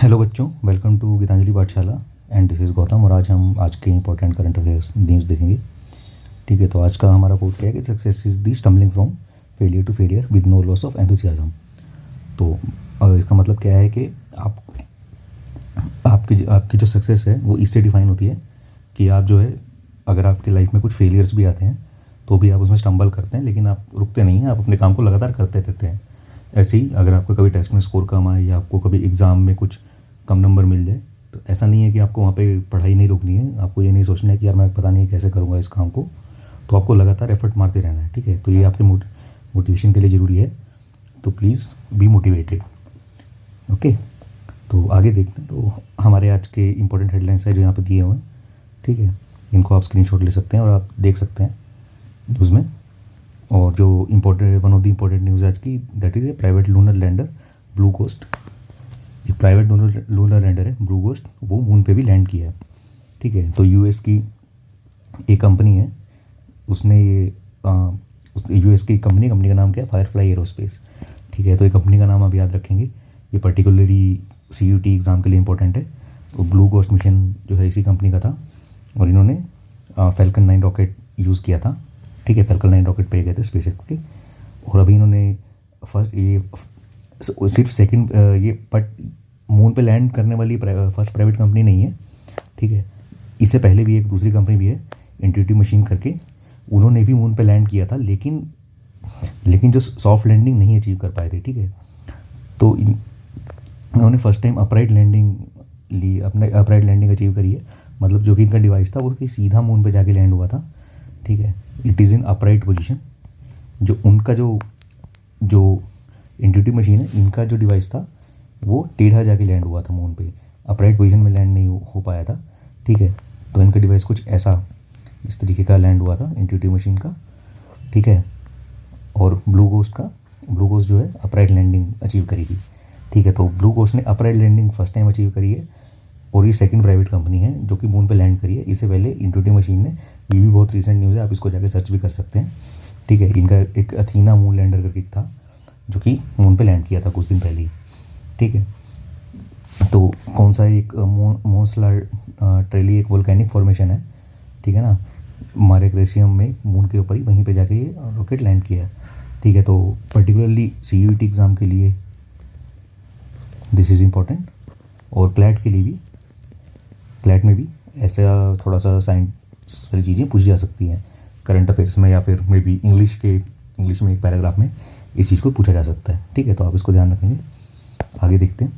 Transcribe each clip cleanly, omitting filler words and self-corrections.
Hello बच्चों, welcome to Geetanjali पाठशाला and this is Gautam. और आज के इंपॉर्टेंट करंट अफेयर्स न्यूज़ देखेंगे। ठीक है, तो आज का हमारा कोट क्या है कि success is the stumbling from failure to failure with no loss of enthusiasm. तो इसका मतलब क्या है कि आपकी जो सक्सेस है वो इससे डिफाइन होती है कि आप जो है, अगर आपकी लाइफ में कुछ फेलियर्स भी आते हैं तो भी आप उसमें स्टम्बल करते हैं, लेकिन आप रुकते नहीं हैं, आप अपने काम को लगातार करते रहते हैं। ऐसे ही अगर आपका कभी टेस्ट में स्कोर कम आए या आपको कभी एग्ज़ाम में कुछ कम नंबर मिल जाए, तो ऐसा नहीं है कि आपको वहाँ पे पढ़ाई नहीं रोकनी है। आपको ये नहीं सोचना है कि यार मैं पता नहीं कैसे करूँगा इस काम को। तो आपको लगातार एफर्ट मारते रहना है। ठीक है, तो ये आपके मोटिवेशन के लिए ज़रूरी है। तो प्लीज़ बी मोटिवेटेड। ओके, तो आगे देखते हैं। तो हमारे आज के इंपॉर्टेंट हेडलाइंस है जो यहाँ पे दिए हुए हैं। ठीक है, इनको आप स्क्रीनशॉट ले सकते हैं और आप देख सकते हैं न्यूज़ में। और जो one of the important news आज की, that is a private lunar lander blue ghost. एक प्राइवेट लूनर लैंडर है ब्लू गोस्ट, वो मून पे भी लैंड किया है। ठीक है, तो यूएस की एक कंपनी है, उसने ये यूएस की कंपनी का नाम क्या है? Firefly aerospace. ठीक है, तो ये कंपनी का नाम आप याद रखेंगे। ये पर्टिकुलरली सीयूटी एग्ज़ाम के लिए इंपॉर्टेंट है। तो ब्लू गोस्ट मिशन जो है इसी कंपनी का था और इन्होंने फैल्कन 9 रॉकेट यूज़ किया था। ठीक है, फैल्कन 9 रॉकेट पे गए थे स्पेसएक्स के। और अभी इन्होंने फर्स्ट ये सिर्फ सेकंड ये बट मून पे लैंड करने वाली फर्स्ट प्राइवेट कंपनी नहीं है। ठीक है, इससे पहले भी एक दूसरी कंपनी भी है, इंट्यूटिव मशीन करके। उन्होंने भी मून पे लैंड किया था, लेकिन जो सॉफ्ट लैंडिंग नहीं अचीव कर पाए थे। ठीक है, तो इन्होंने फर्स्ट टाइम अपराइट लैंडिंग ली, अपने अपराइट लैंडिंग अचीव करी है। मतलब जो कि इनका डिवाइस था वो कि सीधा मून पे जाके लैंड हुआ था। ठीक है, it is in upright position. जो उनका जो इंट्यूटिव मशीन है, इनका जो डिवाइस था वो टेढ़ा जाके लैंड हुआ था मून पे, अपराइट पोजीशन में लैंड नहीं हो पाया था। ठीक है, तो इनका डिवाइस कुछ ऐसा इस तरीके का लैंड हुआ था इंट्यूटिव मशीन का। ठीक है, और ब्लू गोस्ट जो है अपराइट लैंडिंग अचीव करी थी। ठीक है, तो ब्लू गोस्ट ने upright landing first time achieve करी है और ये सेकंड प्राइवेट कंपनी है जो कि मून पे लैंड करी है। इससे पहले इंट्यूटिव मशीन ने, ये भी बहुत रिसेंट न्यूज़ है, आप इसको जाके सर्च भी कर सकते हैं। ठीक है, इनका एक अथीना मून लैंडर करके था जो कि मून पे लैंड किया था कुछ दिन पहले ही। ठीक है, तो कौन सा एक मोसला ट्रेली एक वोल्केनिक फॉर्मेशन है। ठीक है ना, मारे ग्रेसियम में मून के ऊपर ही वहीं पे जाके ये रॉकेट लैंड किया है। ठीक है, तो पर्टिकुलरली सीयूईटी एग्ज़ाम के लिए दिस इज़ इम्पॉर्टेंट। और क्लैट के लिए भी, क्लैट में भी ऐसा थोड़ा सा साइंस वाली चीज़ें पूछी जा सकती हैं करंट अफेयर्स में, या फिर मे बी इंग्लिश में एक पैराग्राफ में इस चीज़ को पूछा जा सकता है। ठीक है, तो आप इसको ध्यान रखेंगे। आगे देखते हैं।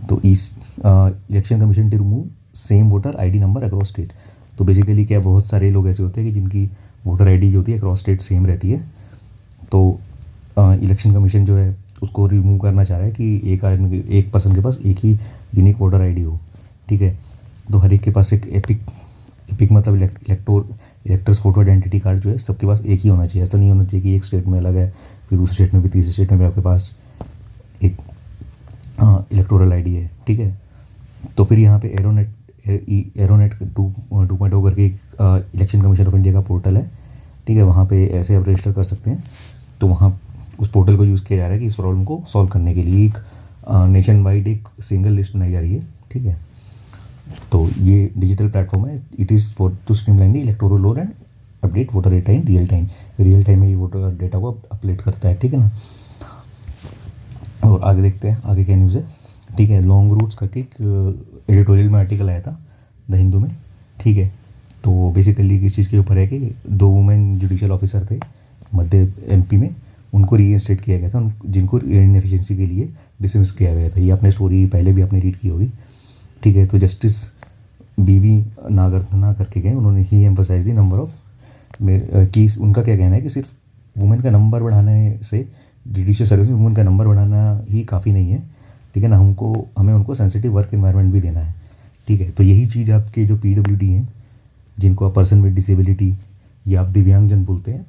तो election commission to remove same voter ID number across state. तो बेसिकली क्या, बहुत सारे लोग ऐसे होते हैं कि जिनकी वोटर आईडी जो होती है अक्रॉस स्टेट सेम रहती है। तो इलेक्शन कमीशन जो है उसको रिमूव करना चाह रहा है कि एक पर्सन के पास एक ही यूनिक वोटर आईडी हो। ठीक है, तो हर एक के पास एक एपिक मतलब इलेक्टर्स फोटो आइडेंटिटी कार्ड जो है सबके पास एक ही होना चाहिए। ऐसा नहीं होना चाहिए कि एक स्टेट में अलग है, फिर दूसरे स्टेट में भी, तीसरे स्टेट में भी आपके पास एक इलेक्टोरल आईडी है। ठीक है, तो फिर यहाँ पे एरोनेट 2.0 करके एक इलेक्शन कमीशन ऑफ इंडिया का पोर्टल है। ठीक है, वहाँ पे ऐसे आप रजिस्टर कर सकते हैं। तो वहाँ उस पोर्टल को यूज़ किया जा रहा है कि इस प्रॉब्लम को सॉल्व करने के लिए एक नेशन वाइड एक सिंगल लिस्ट बनाई जा रही है। ठीक है, तो ये डिजिटल प्लेटफॉर्म है। It is for to streamline the electoral roll and update voter data in real time में ये वोटर डेटा को अपडेट करता है। ठीक है ना, और आगे देखते हैं आगे क्या न्यूज़ है। ठीक है, लॉन्ग रूट्स करके एक एडिटोरियल में आर्टिकल आया था द हिंदू में। ठीक है, तो बेसिकली किस चीज़ के ऊपर है कि 2 वुमेन जुडिशियल ऑफिसर थे मध्य एमपी में, उनको रीइंस्टेट किया गया था, जिनको इनएफिशिएंसी के लिए डिसमिस किया गया था। ये आपने स्टोरी पहले भी आपने रीड की होगी। ठीक है, तो जस्टिस बीवी नागरत्ना करके गए, उन्होंने ही एम्फोसाइज दी नंबर ऑफ कि उनका क्या कहना है कि सिर्फ वुमेन का नंबर बढ़ाने से, जुडिशियल सर्विस में वुमेन का नंबर बढ़ाना ही काफ़ी नहीं है। ठीक है ना, हमें उनको सेंसिटिव वर्क एनवायरनमेंट भी देना है। ठीक है, तो यही चीज़ आपके जो पीडब्ल्यूडी हैं, जिनको आप पर्सन विद डिसेबिलिटी या आप दिव्यांगजन बोलते हैं,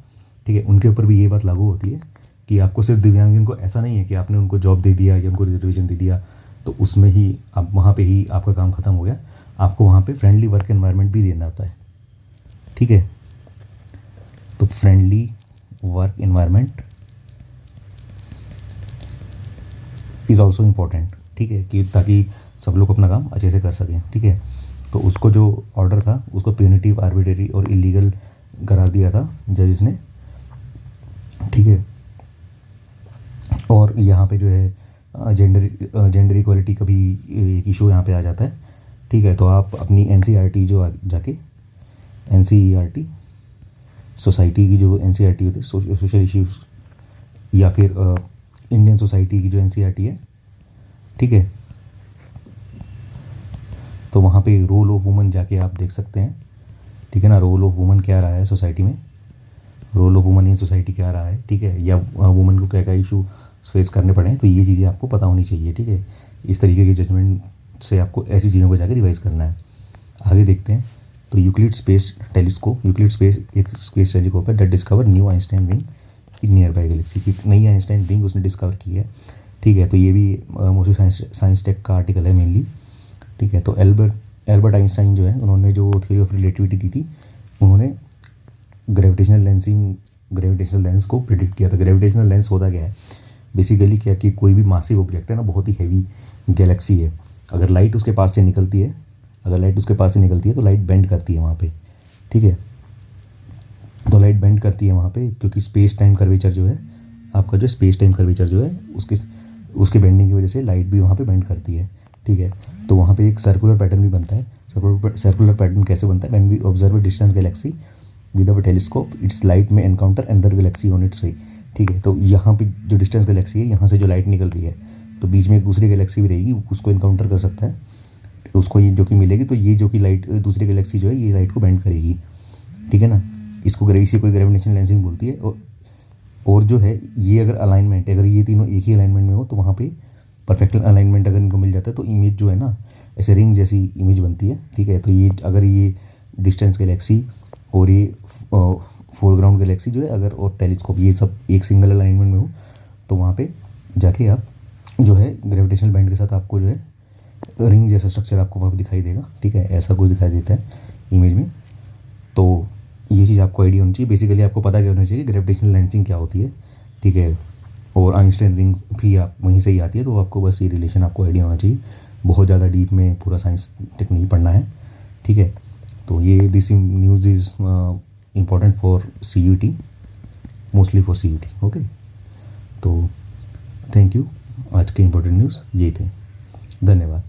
ठीक है, उनके ऊपर भी ये बात लागू होती है कि आपको सिर्फ दिव्यांगजन को, ऐसा नहीं है कि आपने उनको जॉब दे दिया या उनको रिजर्वेशन दे दिया तो उसमें ही आप वहाँ पे ही आपका काम ख़त्म हो गया। आपको वहाँ पे फ्रेंडली वर्क एनवायरनमेंट भी देना होता है। ठीक है, तो friendly work environment is also important. ठीक है, कि ताकि सब लोग अपना काम अच्छे से कर सकें। ठीक है, तो उसको जो ऑर्डर था उसको प्यूनिटिव, आर्बिट्रेरी और इलीगल करार दिया था जजेस ने। ठीक है, और यहाँ पे जो है जेंडर इक्वलिटी का भी एक इशू यहाँ पे आ जाता है। ठीक है, तो आप अपनी एनसीईआरटी जाके एनसीईआरटी सोसाइटी की जो एनसीईआरटी होती है सोशल इश्यूज, या फिर इंडियन सोसाइटी की जो एनसीईआरटी है, ठीक है, तो वहाँ पे रोल ऑफ वुमन जाके आप देख सकते हैं। ठीक है ना, रोल ऑफ वुमन क्या रहा है सोसाइटी में, role of woman in society क्या रहा है। ठीक है, या वुमन को क्या क्या इशू फेस करने पड़े हैं, तो ये चीज़ें आपको पता होनी चाहिए। ठीक है, इस तरीके की जजमेंट से आपको ऐसी चीज़ों को जाकर रिवाइज करना है। आगे देखते हैं, तो Euclid space telescope, Euclid space एक स्पेस टेलीस्कोप है that discover new Einstein ring in near by Galaxy की नई आइंस्टाइन रिंग उसने डिस्कवर की है। ठीक है, तो ये भी मोस्टली साइंस टेक का आर्टिकल है मेनली। ठीक है, तो एल्बर्ट आइंस्टाइन जो है उन्होंने जो थ्योरी ऑफ रिलेटिविटी दी थी, उन्होंने ग्रेविटेशनल लेंस को प्रिडिक्ट किया था। ग्रेविटेशनल लेंस होता क्या है बेसिकली, क्या कि कोई भी मासिव ऑब्जेक्ट है ना, बहुत ही हैवी गैलेक्सी है, अगर लाइट उसके पास से निकलती है, तो लाइट बेंड करती है वहाँ पे। ठीक है, तो लाइट बेंड करती है वहाँ पे, क्योंकि स्पेस टाइम कर्वेचर जो है आपका, जो स्पेस टाइम कर्वेचर जो है उसके बेंडिंग की वजह से लाइट भी वहाँ पे बेंड करती है। ठीक है, तो वहाँ पे एक सर्कुलर पैटर्न भी बनता है। सर्कुलर पैटर्न कैसे बनता है, when we observe a distant galaxy with a telescope its light में encounter another galaxy on its way. ठीक है, तो यहाँ पे जो डिस्टेंस गैलेक्सी है, यहाँ से जो लाइट निकल रही है, तो बीच में एक दूसरी गैलेक्सी भी रहेगी, उसको इनकाउंटर कर सकता है, उसको ये जो कि मिलेगी, तो ये जो कि लाइट दूसरी गैलेक्सी जो है ये लाइट को बेंड करेगी। ठीक है ना, इसी कोई ग्रेविटेशनल लेंसिंग बोलती है। और जो है ये अगर अलाइनमेंट, अगर ये तीनों एक ही अलाइनमेंट में हो, तो वहाँ पे परफेक्ट अलाइनमेंट अगर इनको मिल जाता है, तो इमेज जो है ना ऐसे रिंग जैसी इमेज बनती है। ठीक है, तो ये अगर ये डिस्टेंस गैलेक्सी और ये फोरग्राउंड गैलेक्सी जो है अगर, और टेलीस्कोप, ये सब एक सिंगल अलाइनमेंट में हो, तो वहाँ पे जाके आप जो है ग्रेविटेशनल बैंड के साथ आपको जो है रिंग जैसा स्ट्रक्चर आपको वहाँ पे दिखाई देगा। ठीक है, ऐसा कुछ दिखाई देता है इमेज में। तो ये चीज़ आपको आइडिया होनी चाहिए। बेसिकली आपको पता क्या होना चाहिए, ग्रेविटेशनल लेंसिंग क्या होती है। ठीक है, और आइंस्टाइन रिंग भी आप वहीं से ही आती है, तो आपको बस ये रिलेशन आपको आइडिया होना चाहिए। बहुत ज़्यादा डीप में पूरा साइंस टेक नहीं पढ़ना है। ठीक है, तो ये this news is important for CUT, mostly for CUT। Okay, तो थैंक यू। आज के इम्पोर्टेंट न्यूज़ ये थे। धन्यवाद।